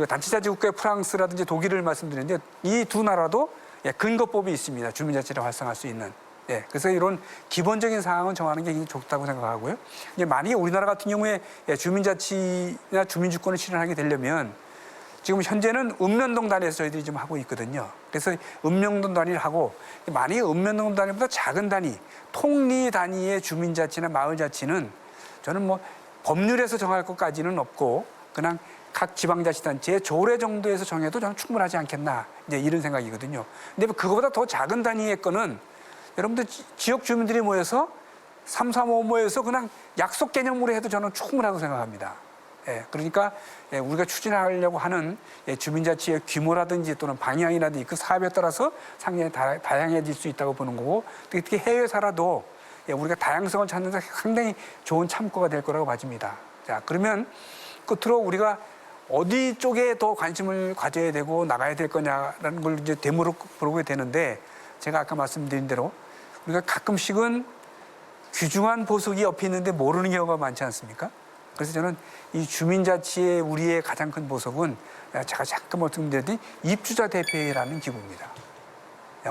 단체자치국가의 프랑스라든지 독일을 말씀드렸는데 이 두 나라도 근거법이 있습니다. 주민자치를 활성화할 수 있는. 그래서 이런 기본적인 사항은 정하는 게 굉장히 좋다고 생각하고요. 이제 만약에 우리나라 같은 경우에 주민자치나 주민주권을 실현하게 되려면 지금 현재는 읍면동 단위에서 저희들이 좀 하고 있거든요. 그래서 읍면동 단위를 하고 만약에 읍면동 단위보다 작은 단위, 통리 단위의 주민자치나 마을자치는 저는 뭐 법률에서 정할 것까지는 없고 그냥 각 지방자치단체의 조례 정도에서 정해도 저는 충분하지 않겠나 이제 이런 생각이거든요. 근데 그거보다 더 작은 단위의 거는 여러분들 지역 주민들이 모여서 335 모여서 그냥 약속 개념으로 해도 저는 충분하다고 생각합니다. 그러니까 우리가 추진하려고 하는 주민자치의 규모라든지 또는 방향이라든지 그 사업에 따라서 상당히 다양해질 수 있다고 보는 거고 특히 해외에 살아도 우리가 다양성을 찾는 데 상당히 좋은 참고가 될 거라고 봐집니다. 자, 그러면 끝으로 우리가 어디 쪽에 더 관심을 가져야 되고 나가야 될 거냐라는 걸 이제 되물어보게 되는데 제가 아까 말씀드린 대로 우리가 가끔씩은 귀중한 보석이 옆에 있는데 모르는 경우가 많지 않습니까? 그래서 저는 이 주민자치의 우리의 가장 큰 보석은 제가 잠깐 말씀드렸더니 입주자 대표회라는 기구입니다.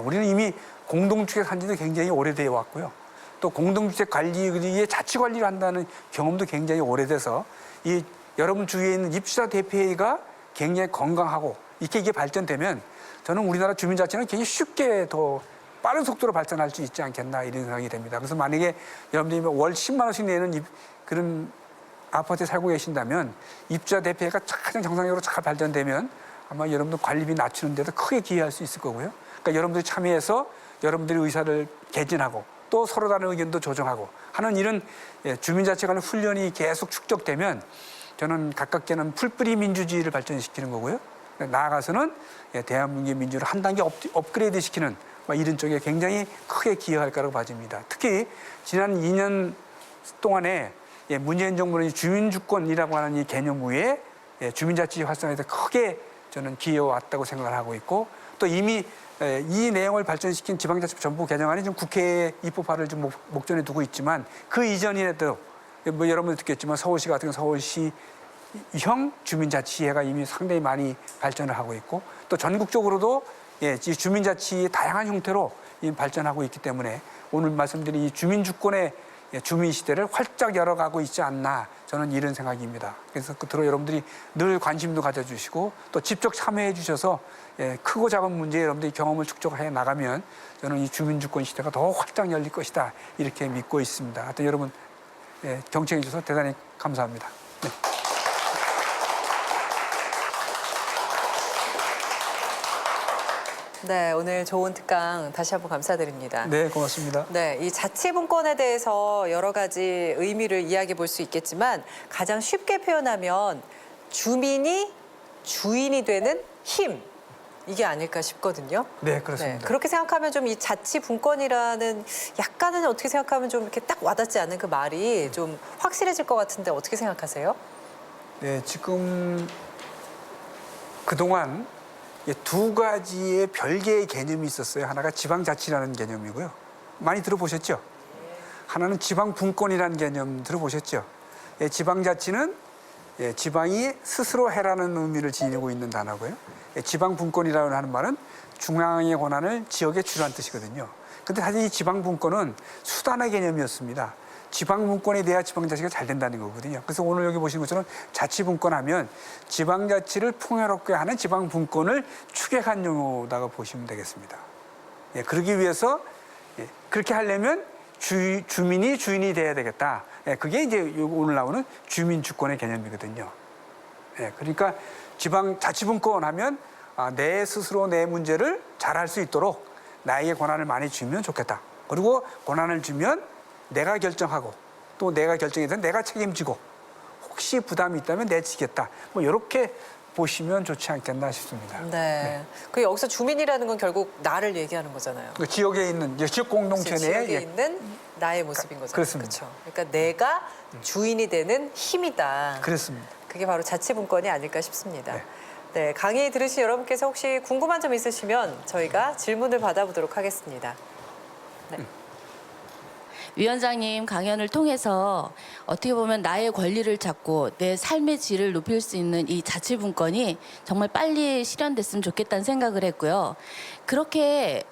우리는 이미 공동주택 산지도 굉장히 오래되어 왔고요. 또 공동주택 관리의 자치 관리를 한다는 경험도 굉장히 오래돼서 이 여러분 주위에 있는 입주자 대표회가 굉장히 건강하고 이게 발전되면 저는 우리나라 주민자치는 굉장히 쉽게 더 빠른 속도로 발전할 수 있지 않겠나 이런 생각이 됩니다. 그래서 만약에 여러분들이 월 10만 원씩 내는 그런 아파트에 살고 계신다면 입주자 대피가 가장 정상적으로 잘 발전되면 아마 여러분들 관리비 낮추는 데도 크게 기여할 수 있을 거고요. 그러니까 여러분들이 참여해서 여러분들의 의사를 개진하고 또 서로 다른 의견도 조정하고 하는 이런 주민자치 관련 훈련이 계속 축적되면 저는 가깝게는 풀뿌리 민주주의를 발전시키는 거고요. 나아가서는 대한민국의 민주를 한 단계 업그레이드 시키는 이런 쪽에 굉장히 크게 기여할 거라고 봐집니다. 특히 지난 2년 동안에 문재인 정부는 주민주권이라고 하는 이 개념 위에 주민자치 활성화에서 크게 저는 기여왔다고 생각을 하고 있고 또 이미 이 내용을 발전시킨 지방자치법 전부 개정안이 지금 국회에 입법화를 좀 목전에 두고 있지만 그 이전에도 뭐 여러분도 듣겠지만 서울시 같은 경우 서울시형 주민자치회가 이미 상당히 많이 발전을 하고 있고 또 전국적으로도 이 주민자치의 다양한 형태로 발전하고 있기 때문에 오늘 말씀드린 이 주민주권의 주민시대를 활짝 열어가고 있지 않나 저는 이런 생각입니다. 그래서 끝으로 여러분들이 늘 관심도 가져주시고 또 직접 참여해 주셔서 크고 작은 문제에 여러분들이 경험을 축적해 나가면 저는 이 주민주권 시대가 더 활짝 열릴 것이다 이렇게 믿고 있습니다. 하여튼 여러분 경청해 주셔서 대단히 감사합니다. 네. 네, 오늘 좋은 특강 다시 한번 감사드립니다. 네, 고맙습니다. 네, 이 자치분권에 대해서 여러 가지 의미를 이야기해 볼 수 있겠지만 가장 쉽게 표현하면 주민이 주인이 되는 힘 이게 아닐까 싶거든요. 네, 그렇습니다. 네, 그렇게 생각하면 좀 이 자치분권이라는 약간은 어떻게 생각하면 좀 이렇게 딱 와닿지 않는 그 말이 좀 확실해질 것 같은데 어떻게 생각하세요? 네, 지금 그동안 두 가지의 별개의 개념이 있었어요. 하나가 지방자치라는 개념이고요. 많이 들어보셨죠? 하나는 지방분권이라는 개념 들어보셨죠? 지방자치는 지방이 스스로 해라는 의미를 지니고 있는 단어고요. 지방분권이라고 하는 말은 중앙의 권한을 지역에 주라는 뜻이거든요. 근데 사실 이 지방분권은 수단의 개념이었습니다. 지방분권에 대한 지방자치가 잘 된다는 거거든요. 그래서 오늘 여기 보시는 것처럼 자치분권하면 지방자치를 풍요롭게 하는 지방분권을 축약한 용어다가 보시면 되겠습니다. 그러기 위해서 그렇게 하려면 주민이 주인이 돼야 되겠다. 그게 이제 오늘 나오는 주민주권의 개념이거든요. 그러니까 지방자치분권 하면 내 스스로 내 문제를 잘할 수 있도록 나에게 권한을 많이 주면 좋겠다. 그리고 권한을 주면 내가 결정하고 또 내가 결정해서 내가 책임지고 혹시 부담이 있다면 내지겠다. 뭐 이렇게 보시면 좋지 않겠나 싶습니다. 네. 그 여기서 주민이라는 건 결국 나를 얘기하는 거잖아요. 그 지역에 있는 지역 공동체 지역에 내에 있는 나의 모습인 거죠. 그렇습니다. 그렇죠. 그러니까 내가 주인이 되는 힘이다. 그렇습니다. 그게 바로 자치분권이 아닐까 싶습니다. 네. 네, 강의 들으신 여러분께서 혹시 궁금한 점 있으시면 저희가 질문을 받아보도록 하겠습니다. 네. 위원장님 강연을 통해서 어떻게 보면 나의 권리를 잡고 내 삶의 질을 높일 수 있는 이 자치분권이 정말 빨리 실현됐으면 좋겠다는 생각을 했고요. 그렇게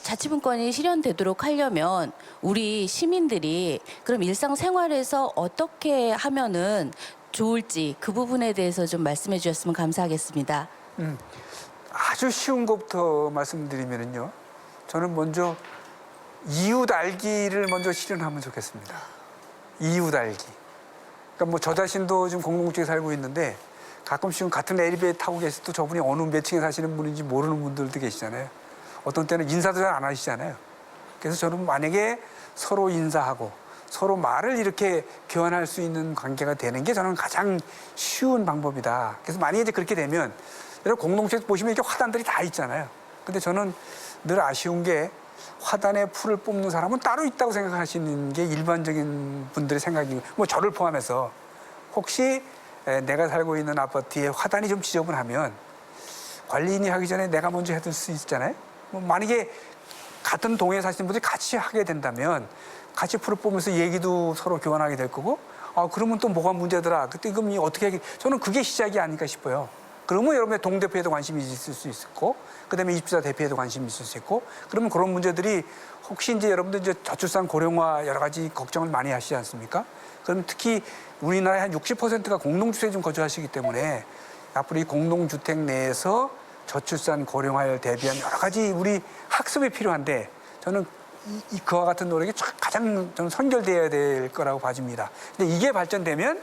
자치분권이 실현되도록 하려면 우리 시민들이 그럼 일상생활에서 어떻게 하면은 좋을지 그 부분에 대해서 좀 말씀해 주셨으면 감사하겠습니다. 아주 쉬운 것부터 말씀드리면요. 저는 먼저 이웃 알기를 먼저 실현하면 좋겠습니다. 이웃 알기. 그러니까 뭐 저 자신도 지금 공동주택에 살고 있는데 가끔씩은 같은 엘리베이터 타고 계실 때 저분이 어느 몇 층에 사시는 분인지 모르는 분들도 계시잖아요. 어떤 때는 인사도 잘 안 하시잖아요. 그래서 저는 만약에 서로 인사하고 서로 말을 이렇게 교환할 수 있는 관계가 되는 게 저는 가장 쉬운 방법이다. 그래서 만약에 이제 그렇게 되면 여러분 공동주택 보시면 이렇게 화단들이 다 있잖아요. 근데 저는 늘 아쉬운 게 화단에 풀을 뽑는 사람은 따로 있다고 생각하시는 게 일반적인 분들의 생각이고 뭐 저를 포함해서 혹시 내가 살고 있는 아파트에 화단이 좀 지저분하면 관리인이 하기 전에 내가 먼저 해둘 수 있잖아요. 뭐 만약에 같은 동에 사시는 분들이 같이 하게 된다면 같이 풀을 뽑으면서 얘기도 서로 교환하게 될 거고 그러면 또 뭐가 문제더라. 그때 그럼 어떻게 하게 저는 그게 시작이 아닐까 싶어요. 그러면 여러분의 동대표에도 관심이 있을 수 있고, 그다음에 입주자 대표에도 관심이 있을 수 있고, 그러면 그런 문제들이 혹시 이제 여러분들 이제 저출산 고령화 여러 가지 걱정을 많이 하시지 않습니까? 그럼 특히 우리나라의 한 60%가 공동주택에 좀 거주하시기 때문에 앞으로 이 공동주택 내에서 저출산 고령화를 대비한 여러 가지 우리 학습이 필요한데 저는 그와 같은 노력이 가장 저는 선결돼야 될 거라고 봐집니다. 근데 이게 발전되면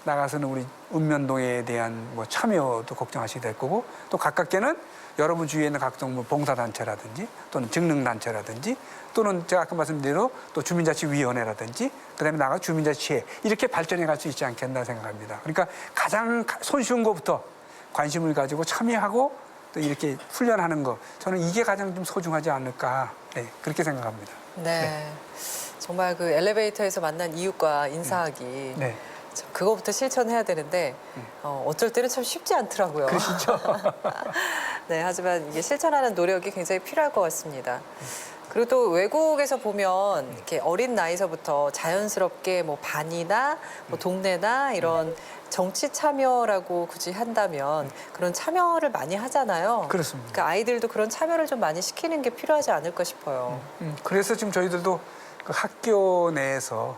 나가서는 우리 읍면동에 대한 뭐 참여도 걱정하시게 될 거고 또 가깝게는 여러분 주위에 있는 각종 뭐 봉사단체라든지 또는 직능단체라든지 또는 제가 아까 말씀드린 대로 또 주민자치위원회라든지 그다음에 나가 주민자치회 이렇게 발전해 갈 수 있지 않겠나 생각합니다. 그러니까 가장 손쉬운 것부터 관심을 가지고 참여하고 또 이렇게 훈련하는 거 저는 이게 가장 좀 소중하지 않을까 네, 그렇게 생각합니다. 네. 정말 그 엘리베이터에서 만난 이웃과 인사하기. 네. 참 그거부터 실천해야 되는데 어쩔 때는 참 쉽지 않더라고요. 그렇죠. 네, 하지만 이게 실천하는 노력이 굉장히 필요할 것 같습니다. 그리고 또 외국에서 보면 이렇게 어린 나이서부터 자연스럽게 뭐 반이나 뭐 동네나 이런 정치 참여라고 굳이 한다면 그런 참여를 많이 하잖아요. 그렇습니다. 그러니까 아이들도 그런 참여를 좀 많이 시키는 게 필요하지 않을까 싶어요. 그래서 지금 저희들도 그 학교 내에서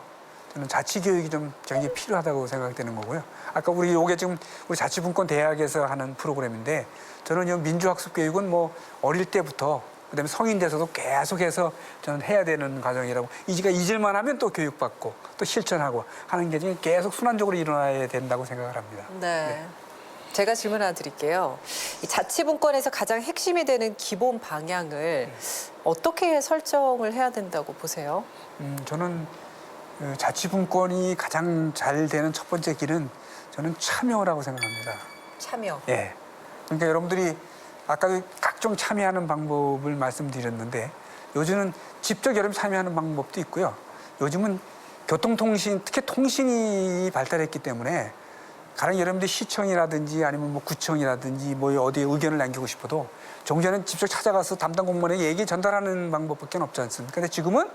저는 자치 교육이 좀 굉장히 필요하다고 생각되는 거고요. 아까 우리 요게 지금 우리 자치분권 대학에서 하는 프로그램인데 저는 이 민주학습 교육은 뭐 어릴 때부터 그다음에 성인 돼서도 계속해서 저는 해야 되는 과정이라고 이제가 잊을만 하면 또 교육받고 또 실천하고 하는 게 지금 계속 순환적으로 일어나야 된다고 생각을 합니다. 네. 제가 질문 하나 드릴게요. 이 자치분권에서 가장 핵심이 되는 기본 방향을 어떻게 설정을 해야 된다고 보세요? 저는 그 자치분권이 가장 잘 되는 첫 번째 길은 저는 참여라고 생각합니다. 참여. 예. 그러니까 여러분들이 아까도 각종 참여하는 방법을 말씀드렸는데 요즘은 직접 여러분 참여하는 방법도 있고요. 요즘은 교통통신, 특히 통신이 발달했기 때문에 가령 여러분들이 시청이라든지 아니면 뭐 구청이라든지 뭐 어디에 의견을 남기고 싶어도 종전에는 직접 찾아가서 담당 공무원에게 얘기 전달하는 방법밖에 없지 않습니까? 근데 지금은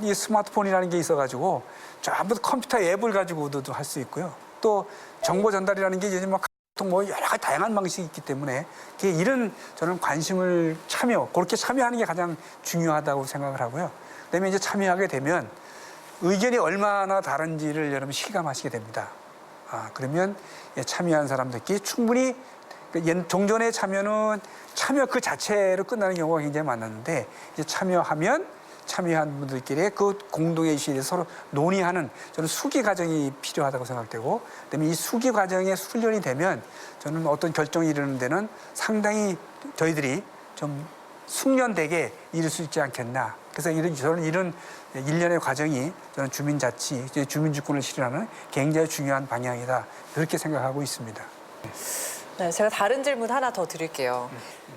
이 스마트폰이라는 게 있어가지고 전부 컴퓨터 앱을 가지고도 할 수 있고요. 또 정보 전달이라는 게 요즘 뭐 여러 가지 다양한 방식이 있기 때문에 이런 저는 관심을 그렇게 참여하는 게 가장 중요하다고 생각을 하고요. 그다음에 이제 참여하게 되면 의견이 얼마나 다른지를 여러분 실감하시게 됩니다. 그러면 참여한 사람들끼리 충분히 종전의 참여는 참여 그 자체로 끝나는 경우가 굉장히 많았는데 이제 참여한 분들끼리 그 공동의 이슈에 대해서 서로 논의하는 저는 수기 과정이 필요하다고 생각되고 그다음에 이 수기 과정에 훈련이 되면 저는 어떤 결정이 이르는 데는 상당히 저희들이 좀 숙련되게 이룰 수 있지 않겠나. 그래서 저는 이런 일련의 과정이 저는 주민자치, 주민주권을 실현하는 굉장히 중요한 방향이다. 그렇게 생각하고 있습니다. 네, 제가 다른 질문 하나 더 드릴게요.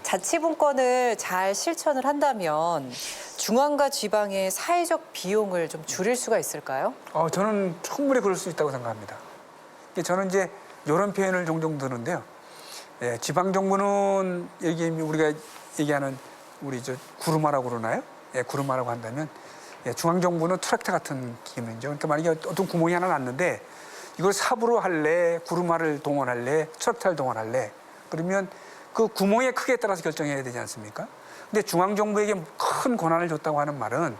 자치분권을 잘 실천을 한다면 중앙과 지방의 사회적 비용을 좀 줄일 수가 있을까요? 저는 충분히 그럴 수 있다고 생각합니다. 저는 이제 이런 표현을 종종 드는데요. 지방 정부는 우리가 얘기하는 우리 구루마라고 그러나요? 구루마라고 한다면 중앙 정부는 트랙터 같은 기능이죠. 그러니까 만약에 어떤 구멍이 하나 났는데 이걸 삽으로 할래, 구루마를 동원할래, 트랙터를 동원할래. 그러면 그 구멍의 크기에 따라서 결정해야 되지 않습니까? 근데 중앙 정부에게 큰 권한을 줬다고 하는 말은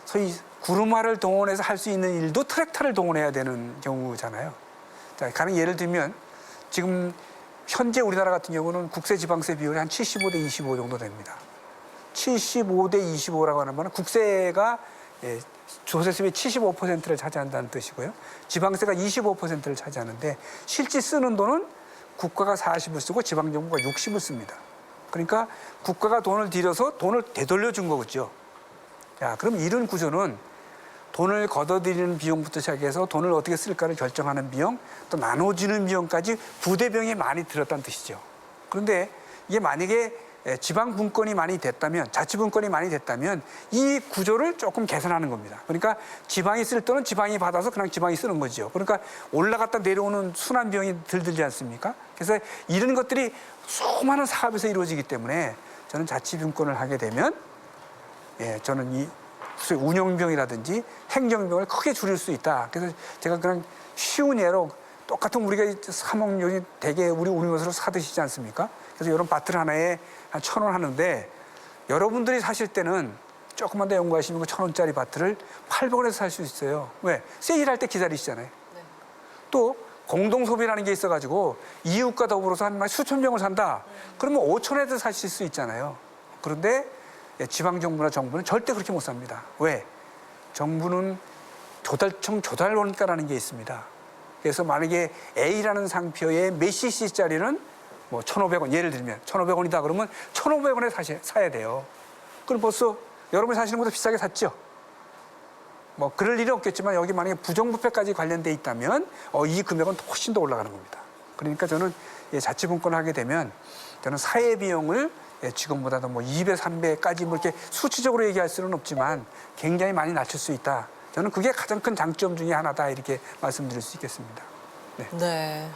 소위 구루마를 동원해서 할 수 있는 일도 트랙터를 동원해야 되는 경우잖아요. 자, 가령 예를 들면 지금 현재 우리나라 같은 경우는 국세 지방세 비율이 한 75대 25 정도 됩니다. 75대 25라고 하는 말은 국세가 조세수의 75%를 차지한다는 뜻이고요. 지방세가 25%를 차지하는데 실제 쓰는 돈은 국가가 40을 쓰고 지방정부가 60을 씁니다. 그러니까 국가가 돈을 들여서 돈을 되돌려 준 거겠죠. 그럼 이런 구조는 돈을 걷어들이는 비용부터 시작해서 돈을 어떻게 쓸까를 결정하는 비용, 또 나눠주는 비용까지 부대비용이 많이 들었다는 뜻이죠. 그런데 이게 만약에 지방분권이 많이 됐다면, 자치분권이 많이 됐다면 이 구조를 조금 개선하는 겁니다. 그러니까 지방이 쓸 돈은 지방이 받아서 그냥 지방이 쓰는 거죠. 그러니까 올라갔다 내려오는 순환 비용이 덜 들지 않습니까? 그래서 이런 것들이 수많은 사업에서 이루어지기 때문에 저는 자치분권을 하게 되면 저는 이 운영비용이라든지 행정비용을 크게 줄일 수 있다. 그래서 제가 그냥 쉬운 예로 똑같은 우리가 사먹용이 대개 우리 것으로 사드시지 않습니까? 그래서 이런 바틀 하나에 한 1,000원 하는데 여러분들이 사실 때는 조금만 더 연구하시면 그 1,000원짜리 바틀을 800원에서 살 수 있어요. 왜? 세일할 때 기다리시잖아요. 네. 또 공동 소비라는 게 있어가지고 이웃과 더불어서 한 수천 명을 산다. 그러면 5천에도 사실 수 있잖아요. 그런데 지방 정부나 정부는 절대 그렇게 못 삽니다. 왜? 정부는 조달 원가라는 게 있습니다. 그래서 만약에 A라는 상표에 몇 cc짜리는 뭐 1,500원, 예를 들면 1,500원이다 그러면 1,500원에 사야 돼요. 그럼 벌써 여러분이 사시는 것보다 비싸게 샀죠? 뭐 그럴 일은 없겠지만 여기 만약에 부정부패까지 관련돼 있다면 이 금액은 훨씬 더 올라가는 겁니다. 그러니까 저는 자치분권을 하게 되면 저는 사회 비용을 지금보다도 뭐 2배, 3배까지 뭐 이렇게 수치적으로 얘기할 수는 없지만 굉장히 많이 낮출 수 있다. 저는 그게 가장 큰 장점 중에 하나다 이렇게 말씀드릴 수 있겠습니다. 네.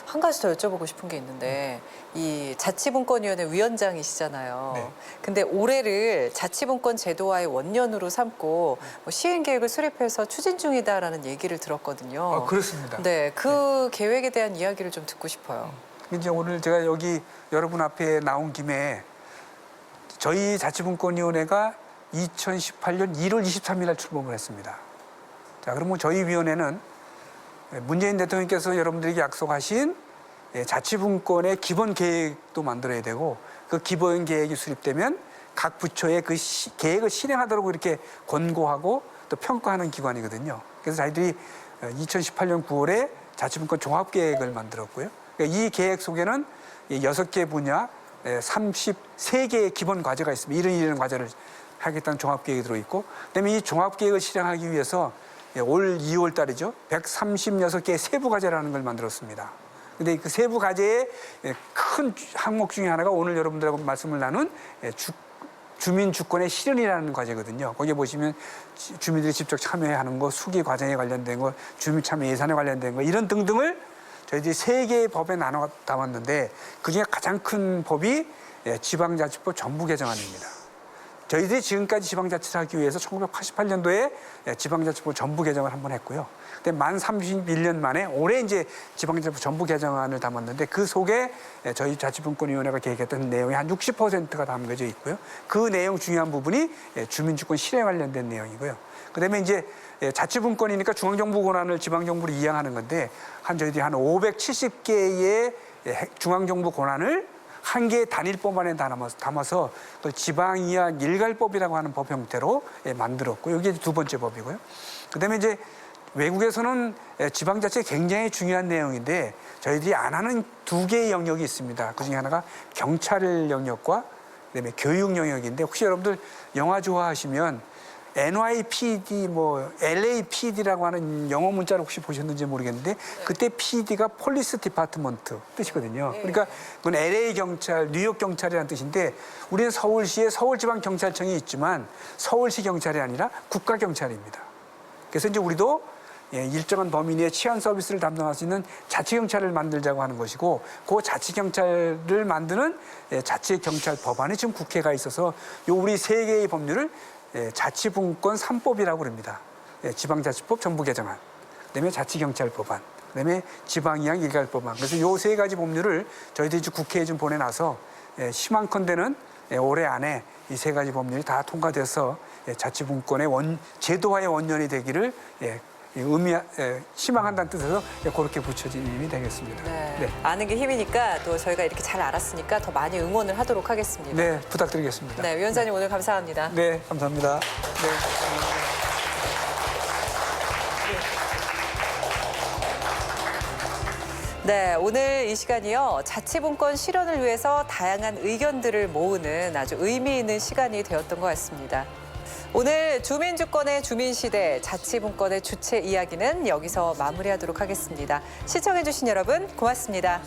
한 가지 더 여쭤보고 싶은 게 있는데 이 자치분권위원회 위원장이시잖아요. 네. 근데 올해를 자치분권 제도화의 원년으로 삼고 뭐 시행 계획을 수립해서 추진 중이다라는 얘기를 들었거든요. 그렇습니다. 네, 그 계획에 대한 이야기를 좀 듣고 싶어요. 이제 오늘 제가 여기 여러분 앞에 나온 김에 저희 자치분권위원회가 2018년 1월 23일 날 출범을 했습니다. 자, 그러면 저희 위원회는 문재인 대통령께서 여러분들에게 약속하신 자치분권의 기본 계획도 만들어야 되고 그 기본 계획이 수립되면 각 부처에 그 계획을 실행하도록 이렇게 권고하고 또 평가하는 기관이거든요. 그래서 저희들이 2018년 9월에 자치분권 종합계획을 만들었고요. 그러니까 이 계획 속에는 6개 분야 33개의 기본 과제가 있습니다. 이런 과제를 하겠다는 종합계획이 들어있고 그다음에 이 종합계획을 실행하기 위해서 올 2월 달이죠. 136개의 세부 과제라는 걸 만들었습니다. 근데 그 세부 과제의 큰 항목 중에 하나가 오늘 여러분들하고 말씀을 나눈 주민 주권의 실현이라는 과제거든요. 거기에 보시면 주민들이 직접 참여하는 거, 수기 과정에 관련된 거, 주민 참여 예산에 관련된 거 이런 등등을 저희들이 3개의 법에 나눠 담았는데 그중에 가장 큰 법이 지방자치법 전부 개정안입니다. 저희들이 지금까지 지방자치를 하기 위해서 1988년도에 지방자치법 전부 개정을 한번 했고요. 근데 만 31년 만에 올해 이제 지방자치법 전부 개정안을 담았는데 그 속에 저희 자치분권위원회가 계획했던 내용이 한 60%가 담겨져 있고요. 그 내용 중요한 부분이 주민주권 실행 관련된 내용이고요. 그다음에 이제 자치분권이니까 중앙정부 권한을 지방정부로 이양하는 건데 저희들이 한 570개의 중앙정부 권한을 한 개의 단일법안에 담아서 그 지방이약 일괄법이라고 하는 법 형태로 만들었고 이게 두 번째 법이고요. 그다음에 이제 외국에서는 지방자치가 굉장히 중요한 내용인데 저희들이 안 하는 2개의 영역이 있습니다. 그중에 하나가 경찰 영역과 그다음에 교육 영역인데 혹시 여러분들 영화 좋아하시면 NYPD, 뭐 LAPD라고 하는 영어 문자를 혹시 보셨는지 모르겠는데 그때 PD가 폴리스 디파트먼트 뜻이거든요. 그러니까 그건 LA 경찰, 뉴욕 경찰이라는 뜻인데 우리는 서울시에 서울지방경찰청이 있지만 서울시 경찰이 아니라 국가경찰입니다. 그래서 이제 우리도 일정한 범위 내에 치안 서비스를 담당할 수 있는 자치경찰을 만들자고 하는 것이고 그 자치경찰을 만드는 자치경찰 법안이 지금 국회가 있어서 요 우리 3개의 법률을 자치분권 3법이라고 합니다. 지방자치법 전부 개정안, 그다음에 자치경찰 법안, 그다음에 지방이양 일괄법안. 그래서 이 3가지 법률을 저희들이 국회에 좀 보내놔서 희망컨대는 올해 안에 이 3가지 법률이 다 통과돼서 자치분권의 제도화의 원년이 되기를 희망한다는 뜻에서 그렇게 붙여진 이름이 되겠습니다. 네. 아는 게 힘이니까 또 저희가 이렇게 잘 알았으니까 더 많이 응원을 하도록 하겠습니다. 네, 부탁드리겠습니다. 네, 위원장님 오늘 감사합니다. 네, 감사합니다. 네. 네, 오늘 이 시간이요. 자치분권 실현을 위해서 다양한 의견들을 모으는 아주 의미 있는 시간이 되었던 것 같습니다. 오늘 주민주권의 주민시대, 자치분권의 주체 이야기는 여기서 마무리하도록 하겠습니다. 시청해주신 여러분 고맙습니다.